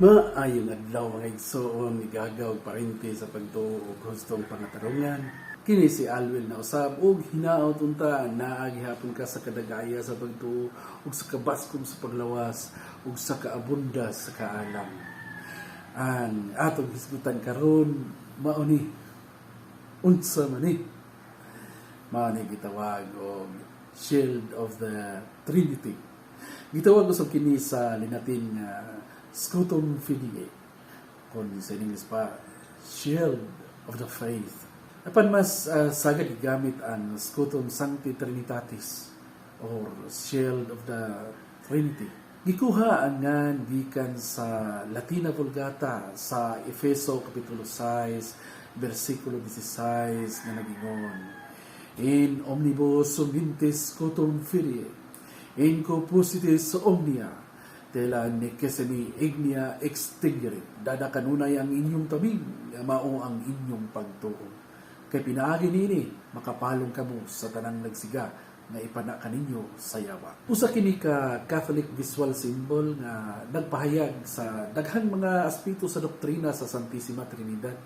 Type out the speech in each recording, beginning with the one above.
Maayong adlaw mga igsoon, igagaw parente sa pagtuo og hustong pangatarungan. Kini si Alwin na usab og hinaot unta naagihapon ka sa kadagaya sa pagtuo ug sa kabaskom sa paglawas ug sa kaabunda sa kaalam. Ang atong hisgutan karon mao ni unsa man ni? Mao ni gitawag og Shield of the Trinity. Gitawag usab kini sa linatin nga Scutum Fidei, kung sa English pa, Shield of the Faith. Apan mas sagad gamit ang Scutum Sancti Trinitatis or Shield of the Trinity. Gikuha ang ngan gikan sa Latina Vulgata sa Efeso Kapitulo 6, versikulo 16 na nagingon, In omnibus sumintis scutum Fidei, in corpusitis omnia, tela necessity ignia extinguere. Dada kanunay ang inyong tabing, mao ang inyong pagtuo. Kay pinaagi nini, makapalong kamo sa tanang nagsiga, na ipana kaninyo sa yawa. Usa kini ka Catholic visual symbol nga nagpahayag sa daghang mga aspeto sa doktrina sa Santissima Trinidad.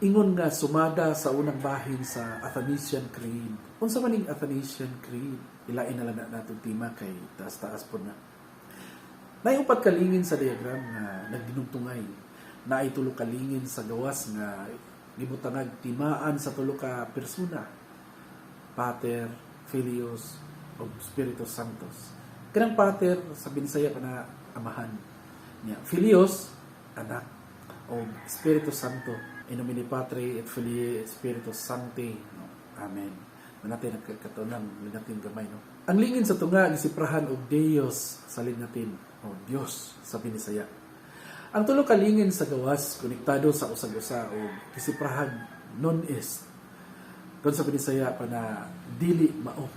Ingon nga sumada sa unang bahin sa Athanasian Creed. Unsa man ning Athanasian Creed? Ilain na lang nato tema kay taas-taas po na. Naiupat kalingin sa diagram nga nagdinugtungay. Naitulo kalingin sa gawas nga gibutangag timaan sa tulo ka persona. Pater, Filius, o Spiritus Sanctus. Kanang Pater sa Binisaya pa na amahan. Filius, anak, o Spiritus Santo. In nomine Patri et Filii et Spiritus Sancti. Amen. Manatay nagkakatunang linatin gamay. No? Ang lingin sa tunga gisiprahan og Deus sa linatin. O Dios sa Binisaya. Ang tulo kalingin sa gawas konektado sa usag-usa o gisiprahan non est. Kung sa Binisaya pa na dili mao.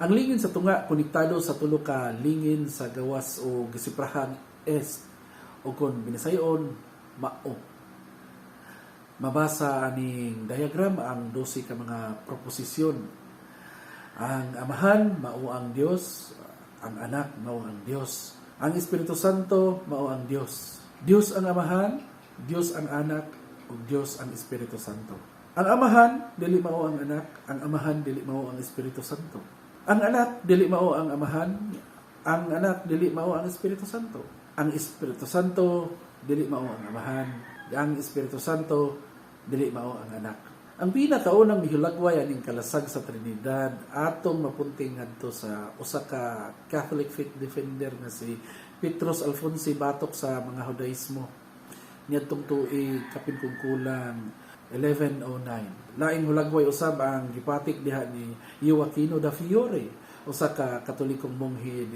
Ang lingin sa tunga konektado sa tulo ka lingin sa gawas o gisiprahan est o kung Binisayon mao. Mabasa aning diagram ang 12 ka mga proposisyon. Ang amahan mao ang Dios, ang anak mao ang Dios, ang Espiritu Santo mao ang Dios. Dios ang amahan, Dios ang anak, ug Dios ang Espiritu Santo. Ang amahan dili mao ang anak, ang amahan dili mao ang Espiritu Santo. Ang anak dili mao ang amahan, ang anak dili mao ang Espiritu Santo. Ang Espiritu Santo dili mao ang amahan, ang Espiritu Santo dili mao ang anak. Ang pinakaunang mihulagway aning kalasag sa Trinidad atong mapunting ngadto sa usa ka Catholic faith defender nga si Petrus Alfonsi batok sa mga Judaismo niadtong tuig kapin kung kulang 1109. Laing hulagway usab ang gipatik diha ni Joaquino da Fiore, usa ka Katolikong monghe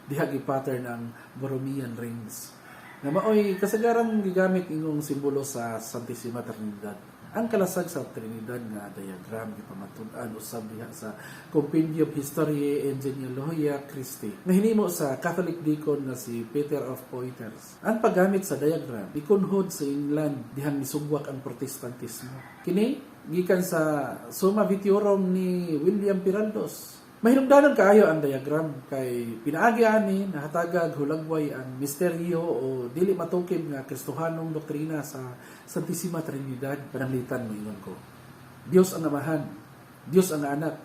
diha gipattern ang Borromean rings. Na maoy kasagarang gigamit ingong simbolo sa Santissima Trinidad. Ang kalasag sa Trinidad nga diagram gipamatud-an usab diha sa Compendium Historiae and Genealogia Christi nga hinimo sa Catholic deacon nga si Peter of Poitiers. Ang paggamit sa diagram ikunhod sa England dihang misugwak ang Protestantismo. Kini gikan sa Summa Vitiorum ni William Piraldos. Mahinungdanon kaayo ang diagram kay pinaagi ani nahatagag hulagway ang misteryo o dili matukib nga Kristohanong doktrina sa Santissima Trinidad. Pananglitan mo ingon ko. Dios ang amahan, Dios ang anak,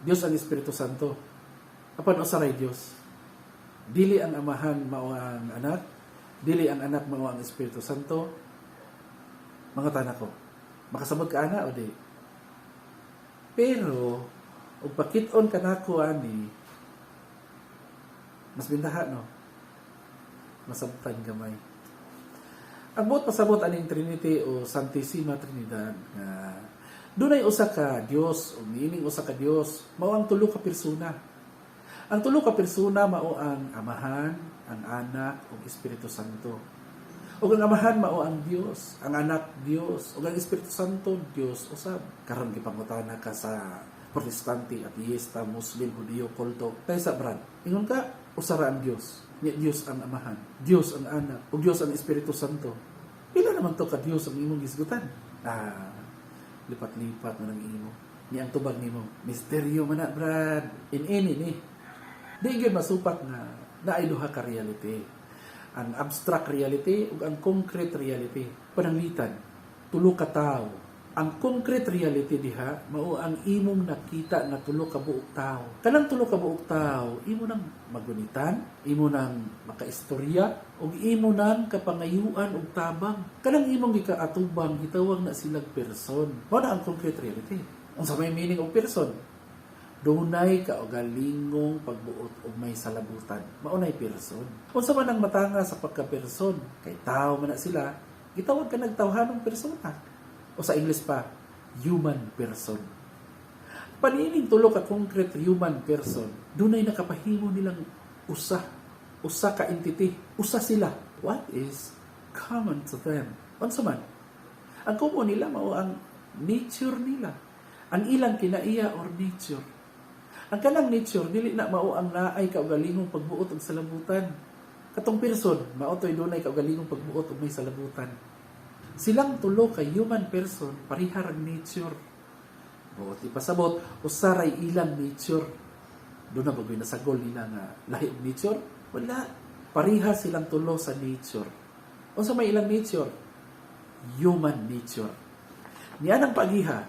Dios ang Espiritu Santo. Apan usaray Dios. Dili ang amahan mao ang anak, dili ang anak mao ang Espiritu Santo. Mga tanak ko. Makasabot ka ana o di? Pero ug pakit-on kanako ani mas bintaha no masabtan gamay ang buot pasabot aning Trinity o Santissima Trinidad nga dunay usa ka Dios o niining usa ka Dios mao ang tulo ka persona. Ang tulo ka persona mao ang amahan, ang anak ug Espiritu Santo. Ug ang amahan mao ang Dios, ang anak Dios, ug ang Espiritu Santo Dios usab. Karon gipangutana ka sa Protestante, ateista, Muslim, Hudiyo, Kolto, tayo sa brad. Ingon ka, usara ang Diyos. Niya Diyos ang amahan, Diyos ang anak, o Diyos ang Espiritu Santo. Pila naman to ka Diyos ang imong gisgutan? Lipat-lipat mo ng imo. Niya ang tubag nimo. Misteryo man na, brad. In ni. Di yun masupak na ay duha ka reality. ang abstract reality ug ang concrete reality. Pananglitan, tulo ka tawo. Ang concrete reality diha mao ang imong nakita nga tulo ka buok tawo. Kanang tulo ka buok tawo, imo nang magunitan, imo nang makaistorya ug imo nang kapangayuan ug tabang. Kanang imong gikaatubang gitawag na silang person. Mao na ang concrete reality. Unsa may meaning og person? Dunay kaugalingong pagbuot og may salabutan. Maunay person. Unsa man ang matanga sa pagka-person? Kay tao man na sila, gitawag ka nagtawhanong persona. O sa English pa, human person. Paniining tulo ka concrete human person, dunay nakapahimo nilang usa ka entity, usa sila. What is common to them? Unsa man? Ang common nila mao ang nature nila. Ang ilang kinaiya or nature. Ang kanang nature dili na mao ang naay kaugalingong pagbuot og salabutan. Katong person, mao toy dunay kaugalingong pagbuot og may salabutan. Silang tulo ka human person, parihar ang nature. Buot ipasabot, usaray ilang nature. Doon na bagoy nasagol nila nga lahi og nature? Wala. Pariha silang tulo sa nature. Unsa may ilang nature? Human nature. Niya ang pagiha,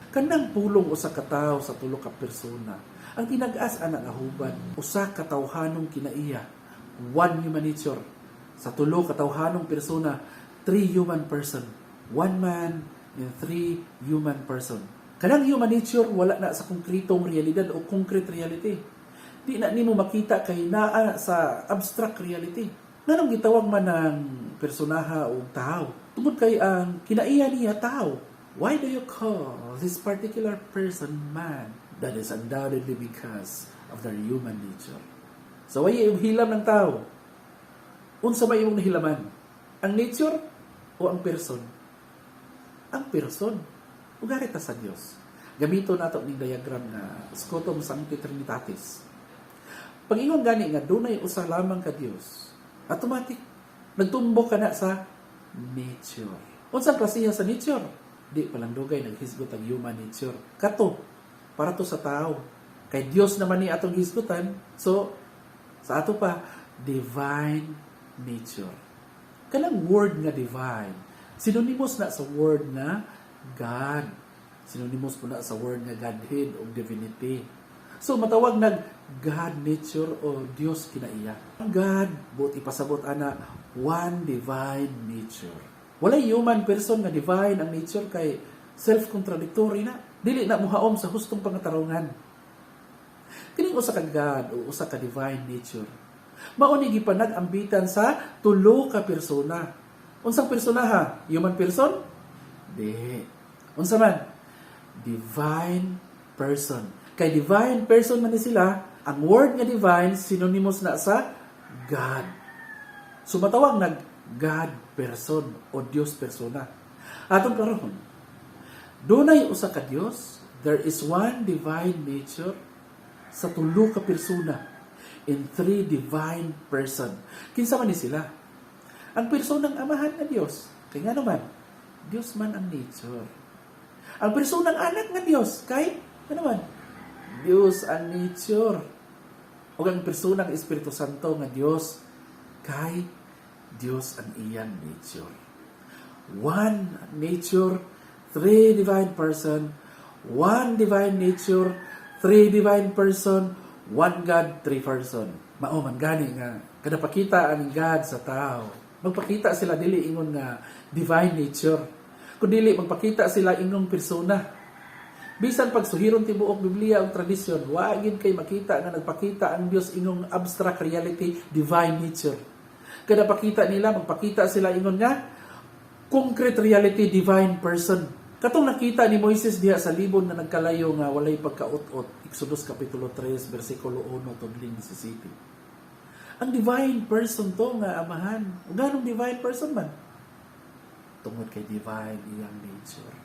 kanang pulong usa ka tawo sa tulo ka persona. Ang tinag-as-an ang ahuban, usa ka tawhanong kinaiya, one human nature. Sa tulo ka tawhanong persona, 3 human person. 1 man and 3 human person. Kanang human nature, wala na sa konkretong realidad o concrete reality. Di na nimo makita kay naa sa abstract reality. Nanong gitawag man ng personaha o tao? Tungod kay ang kinaiya niya tao. Why do you call this particular person man? That is undoubtedly because of their human nature. So, why yung hilam ng tao? Unsa ba imong nahilaman? Ang nature o ang person? Ang person. Ugari ta sa Dios. Gamito nato ning diagram na Scotum Sancti Trinitatis. Pag ingon gani nga dunay usa lamang ka Dios, automatic nagtumbok ka na sa nature. Unsang klasiya sa nature? Di palang dugay naghisgot ang human nature. Kato para to sa tao. Kay Dios naman ni atong hisgutan, so sa ato pa divine nature. Kanang word nga divine, synonymous na sa word na God. Synonymous po na sa word nga Godhead o divinity. So, matawag nag God nature o Diyos kinaiya. Ang God, buot ipasabot ana, one divine nature. Walay human person nga divine ang nature kay self-contradictory na. Dili na muhaom sa hustong pangatarungan. Kining usa ka God o usa ka divine nature. Mauni gipanag-ambitan sa tulo ka persona. Unsang persona ha? Human person? Di. Unsa man? Divine person. Kay divine person man ni sila, ang word nga divine synonymous na sa God. So matawag nag God person o Dios persona. Atong karon, dunay usa ka Dios, there is one divine nature sa tulo ka persona. In 3 divine person. Kinsa man ni sila? Ang personang amahan na Dios. Kay nga naman, Dios man ang nature. Ang personang anak nga Dios. Kay, ano man? Dios ang nature. O ang personang Espiritu Santo nga Dios. Kay, Dios ang iyang nature. One nature, 3 divine person. One divine nature, 3 divine person. One God, 3 person. Mao man gani nga kada pakita ang God sa tao. Magpakita sila dili ingon nga divine nature. Kun dili magpakita sila ingong persona. Bisan pag suhiron tibuok Biblia o tradisyon, wa gid kay makita nga nagpakita ang Dios ingong abstract reality, divine nature. Kada pakita nila magpakita sila ingon nga concrete reality, divine person. Katong nakita ni Moises diha sa libon na nagkalayo nga walay pagkaot-ot. Exodus Kapitulo 3, versikulo 1, tudling 17. Ang divine person to nga amahan. Ganong divine person man? Tungod kay divine iyang nature.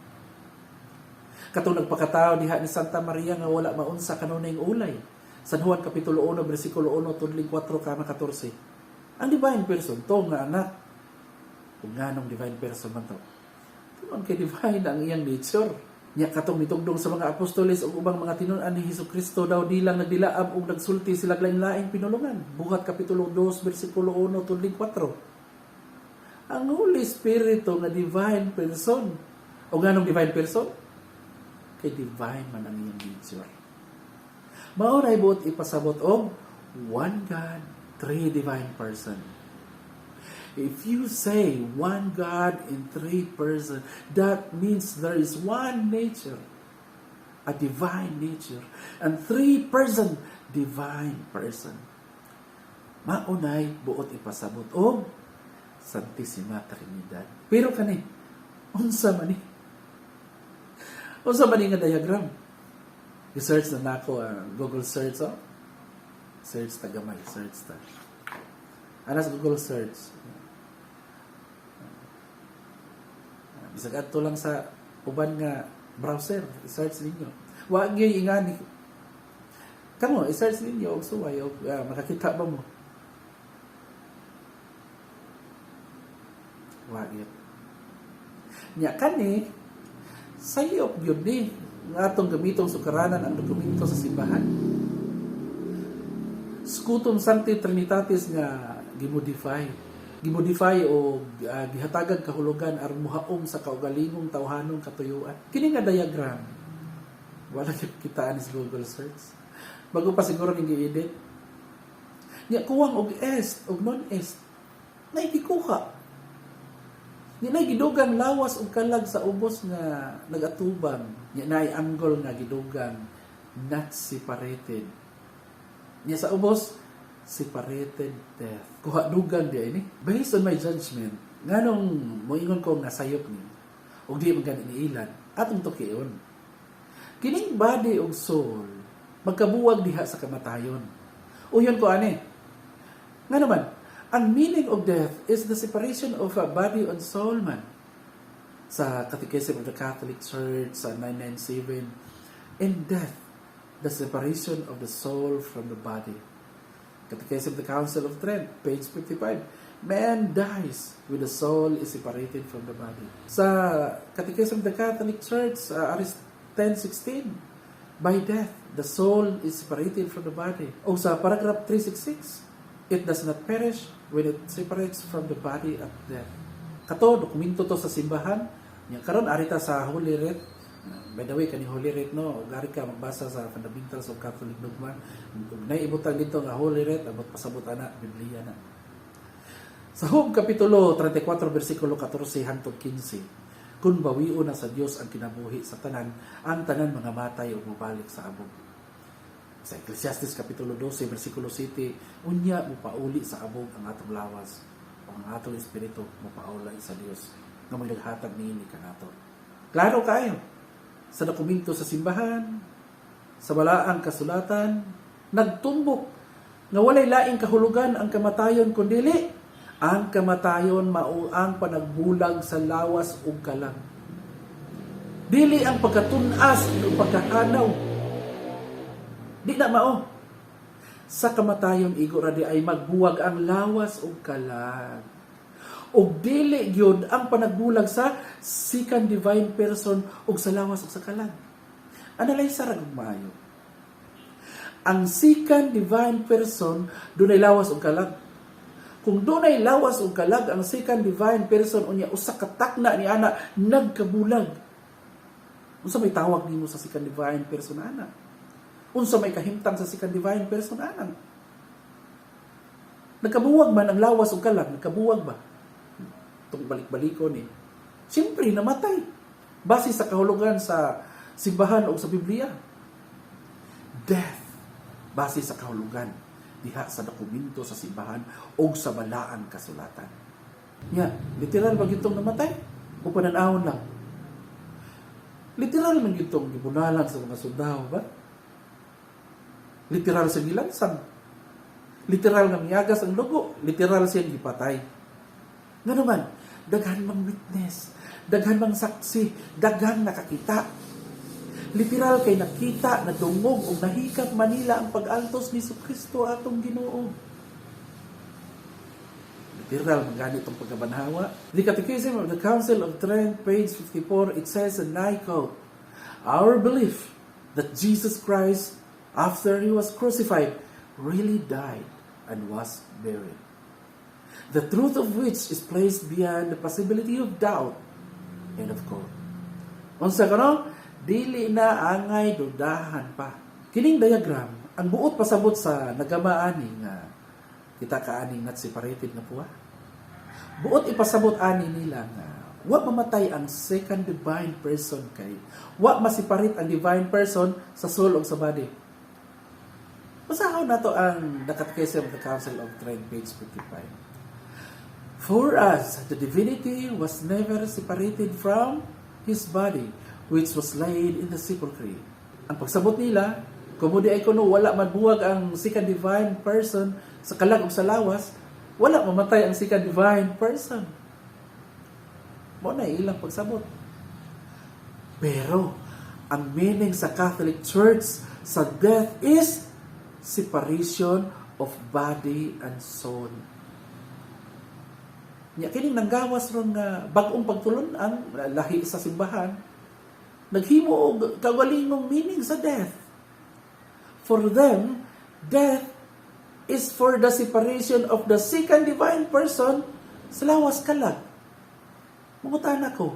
Katong nagpakatao diha ni Santa Maria nga wala maunsa kanunay ulay. San Juan Kapitulo 1, versikulo 1, tudling 4, kama 14. Ang divine person to nga anak. Kung ganong divine person man to? Kung kay divine ang iyang nature. Nya katong mitugdong sa mga apostoles ug ubang mga tinun-an ni Hesukristo daw di lang nagdilaab ug nagsulti sila lain-laing pinulungan. Buhat kapitulo 2 bersikulo 1 tudling 4. Ang Holy Spirit nga divine person. O nganong divine person? Kay divine man ang iyang nature. Mao ray buot ipasabot og one God, three divine person. If you say one God in three persons, that means there is one nature, a divine nature, and three person, divine person. Maunay buot ipasabot o Santissima Trinidad. Pero kani, unsa man ni? Unsa man ni nga diagram? I-search na nako Google search Search ta gamay, search ta. Anas Google search. Bisag adto lang sa uban nga browser, i-search ninyo. Wa gyud ingani. Kamo, i-search ninyo og suway og makakita ba mo? Wa gyud. Nya kani sayop gyud ni nga atong gamitong sukaranan ang dokumento sa simbahan. Scutum Sancti Trinitatis nga gimodify o gihatagag kahulugan aron muhaom sa kaugalingong tawhanong katuyuan. Kini nga diagram wala kitaan sa Google search. Bago pa siguro ning gi-edit. Nya kuwang og est og non-est. Nay gikuha. Nya nay gidugang lawas og kalag sa ubos nga nagatubang. Nya nay angle nga gidugang not separated. Nya sa ubos separated death. Kuha dugang di ini. Based on my judgment, nganong moingon ko nga sayop ni og di man gani ilan atong tukion. Kining body og soul magkabuwag diha sa kamatayon. Uyon ko ani. Nga naman, ang meaning of death is the separation of a body and soul man. Sa Catechism of the Catholic Church sa 997, in death, the separation of the soul from the body. Catechism of the Council of Trent, page 55. Man dies when the soul is separated from the body. Sa Catechism of the Catholic Church, Arist 10:16, by death, the soul is separated from the body. O sa paragraph 366, it does not perish when it separates from the body at death. Kato, dokumento to sa simbahan. Karon arita sa Holy Writ. By the way, kani Holy Writ, no, gari ka magbasa sa Fundamentals of Catholic Dogma. Naiibutang dito nga Holy Writ, abot pasabot ana, Biblia na. Sa Job Kapitulo 34, versikulo 14 hangtod 15, kung bawion na sa Dios ang kinabuhi sa tanan, ang tanan mga matay o mabalik sa abog. Sa Ecclesiastes Kapitulo 12, versikulo 7, unya mupauli sa abog ang atong lawas, o ang atong espiritu mupaulay sa Dios, nga maghatag niini kanato. Klaro kayo, sa dokumento sa simbahan, sa balaang kasulatan, nagtumbok nga walay laing kahulugan ang kamatayon kundili ang kamatayon mao ang panagbulag sa lawas ug kalang. Dili ang pagkatunas ug pagkahanaw. Di na mao. Sa kamatayon igo ra di ay magbuwag ang lawas ug kalang. Og dili gyud ang panagbulag sa second divine person ug sa lawas ug sa kalag. Analyze ra gud maayo. Ang second divine person dunay lawas ug kalag. Kung dunay lawas ug kalag ang second divine person unya usa ka takna ni ana nagkabulag. Unsa may tawag nimo sa second divine person ana? Unsa may kahimtang sa second divine person ana? Nagkabuwag man ang lawas ug kalag, nagkabuwag ba? Balik-balikon eh. Siyempre, namatay. Base sa kahulugan sa simbahan o sa Biblia. Death. Base sa kahulugan diha sa dokumento sa simbahan o sa balaang kasulatan. Literal ba itong namatay? O pananahon lang? Literal man itong gibunalan sa mga sundao ba? Literal sa gilansang. Literal nga miyagas ang dugo. Literal siyang gipatay. Nga naman, daghan mang witness, daghan mang saksi, daghan nakakita. Literal kay nakita, nadungog, o nahikap Manila ang pag-altos ni Jesucristo atong Ginoo. Literal, magani itong pagkabanhawa. The Catechism of the Council of Trent, page 54, it says, and I quote, our belief that Jesus Christ, after He was crucified, really died and was buried. The truth of which is placed beyond the possibility of doubt and of course. Unsa karon? Dili na angay dudahan pa. Kining diagram, ang buot pasabot sa nagamaani nga kita kaaning not separated na puwa. Buot ipasabot ani nila nga wa mamatay ang second divine person kay wa masiparit ang divine person sa soul o sa body. Basahon nato ang The Catechism of the Council of Trent, page 55. For us, the divinity was never separated from His body, which was laid in the sepulchre. Ang pagsabot nila, kumudi ay kuno wala magbuwag ang second divine person sa kalag o sa lawas, wala mamatay ang second divine person. Mo na ilang pagsabot. Pero, ang meaning sa Catholic Church sa death is separation of body and soul. Nya kining nanggawas ron nga bag-ong pagtulon ang lahi sa simbahan, naghimo og kagalingong meaning sa death. For them, death is for the separation of the second divine person sa lawas kalag. Mangutan ako,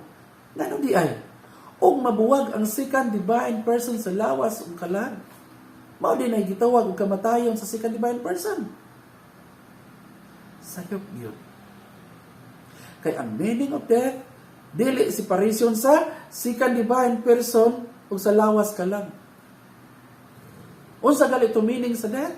ngano di ay? Og mabuwag ang second divine person sa lawas ug kalag. Mao din ay gitawag og kamatayon sa second divine person. Sayop yun. Kay ang meaning of death, dili separation sa second divine person ug sa lawas kalag. Unsa gali ito meaning sa death?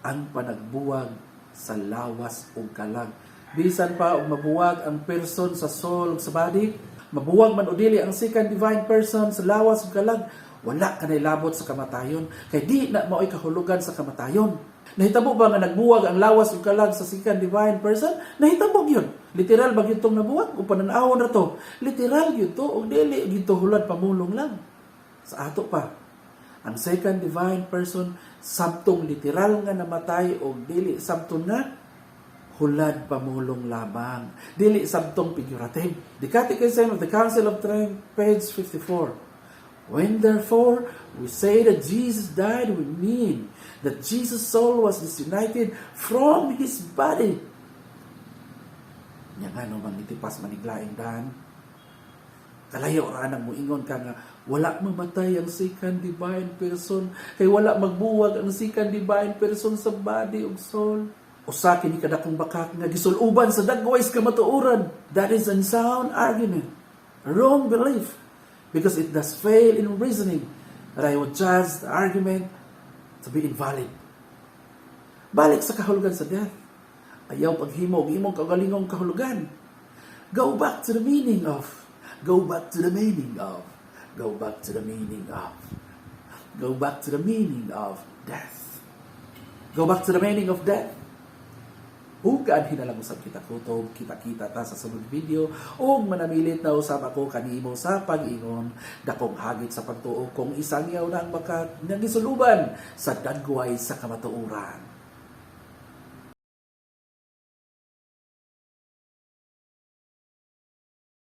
Ang panagbuwag sa lawas ug kalag. Bisan pa og mabuwag ang person sa soul ug sa body, mabuwag man o dili ang second divine person sa lawas ug kalag, wala ka na ilabot sa kamatayon. Kay di na mao'y kahulugan sa kamatayon. Nahitabo ba nga nagbuwag ang lawas ug kalag sa second divine person? Nahitabo yun. Literal ba itong nabuwag? O pananawon na to? Literal yun to. O dili ito hulad pamulong lang. Sa ato pa, ang second divine person, sabtong literal nga namatay o dili sabtong nga hulad pamulong lamang. Dili sabtong figurative. The Catechism of the Council of Trent, page 54. When therefore we say that Jesus died, we mean that Jesus' soul was disunited from His body. Nga nga no, mangitipas maniglaing dan. Kalayo ranang mo ingon ka nga, wala mamatay ang second divine person, kay wala magbuwag ang second divine person sa body ug soul. Usa kini kadakong bakak nga gisuluban sa dagways kamatuoran. That is unsound argument, a wrong belief, because it does fail in reasoning, that I would judge the argument to be invalid. Balik sa kahulugan sa death. Ayaw paghimo, imong kagalingong kahulugan. Go back to the meaning of. Go back to the meaning of. Go back to the meaning of. Go back to the meaning of death. Go back to the meaning of death. Hugaan hinalang usab kita kutob, kita-kita ta sa sunod video, o manamilit na usab ako kanimo sa pag-ingon, dakong hagit sa pagtuo kung isang yaw na ang makat ng gisuluban sa dagway sa kamatuoran.